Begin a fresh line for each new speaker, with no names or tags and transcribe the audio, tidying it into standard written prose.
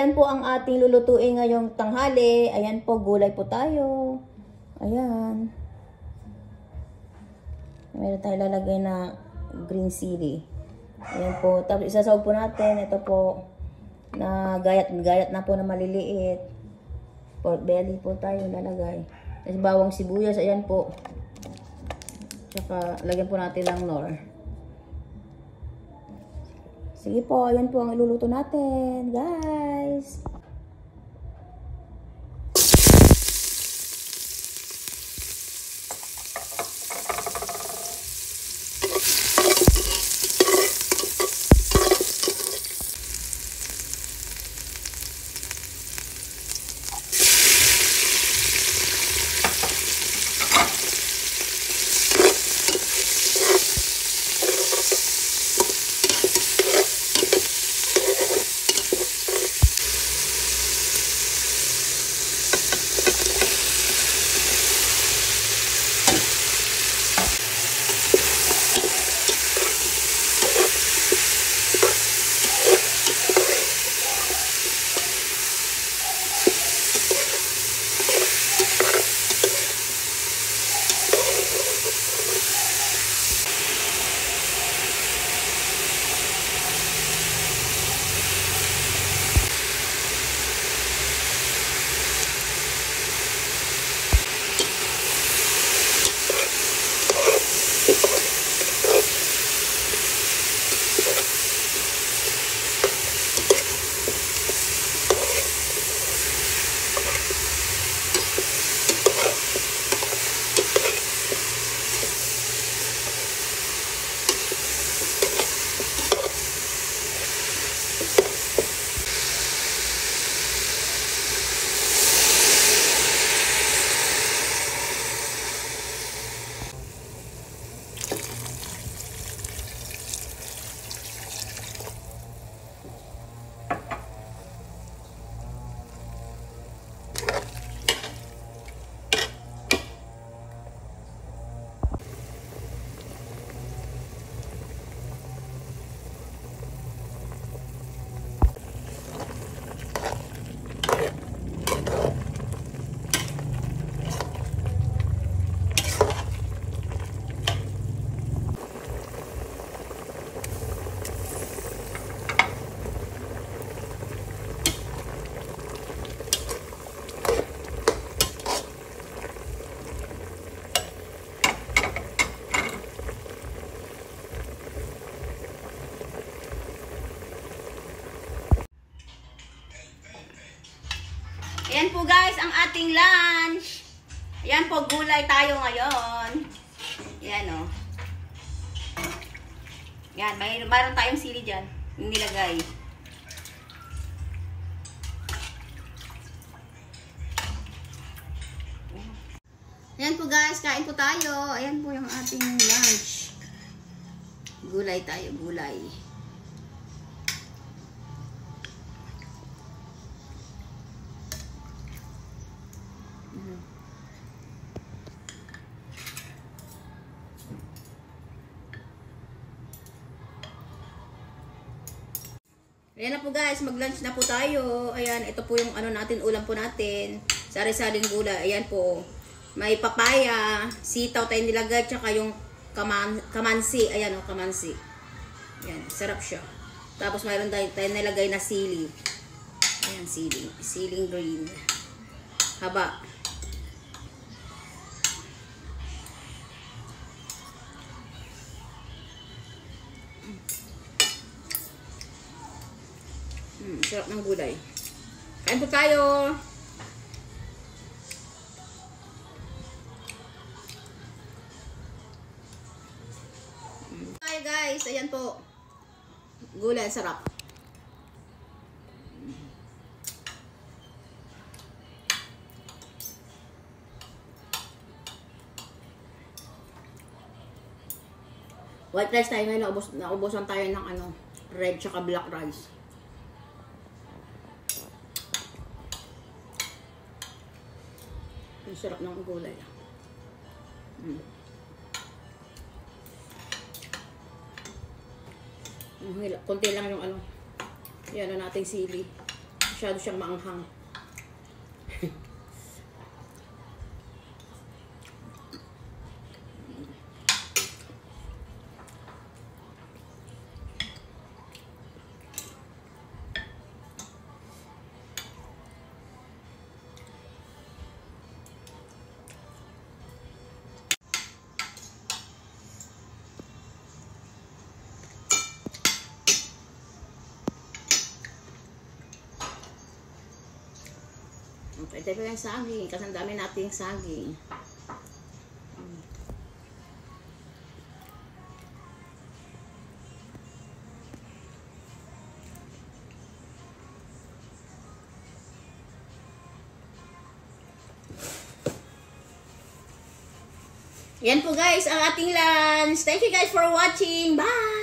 Ayan po ang ating lulutuin ngayong tanghali. Ayan po, gulay po tayo. Ayan. Meron tayo lalagay na green chili. Ayan po. Tapos isasawag po natin. Ito po, na gayat na po na maliliit. Pork belly po tayo lalagay. Tapos bawang sibuyas. Ayan po. Tsaka lagyan po natin ng nor. Sige po, ayan po ang iluluto natin, guys. Ayan po guys, ang ating lunch. Ayan po, gulay tayo ngayon. Ayan o. Ayan, mayroon tayong sili dyan. Yung nilagay. Ayan po guys, kain po tayo. Ayan po yung ating lunch. Gulay tayo, gulay. Ayan na po guys, mag-lunch na po tayo. Ayan, ito po yung ano natin, ulam po natin. Sari-saring gulay. Ayan po. May papaya, sitaw tayo nilagay, tsaka yung kamansi. Ayan o, kamansi. Ayan, sarap siya. Tapos mayroon tayo nilagay na sili. Ayan, siling green. Haba. Sarap ng gulay. Kain po tayo. Tayo guys, ayan po. Gulay, sarap. White rice tayo ngayon, naubusan tayo ng ano, red tsaka black rice. Ang sarap ng gulay. Konti lang yung ano. Yan na nating sili. Masyado siyang maanghang. Ito pa yung saging, kasi ang dami nating saging. Yan po guys, ang ating lunch. Thank you guys for watching. Bye!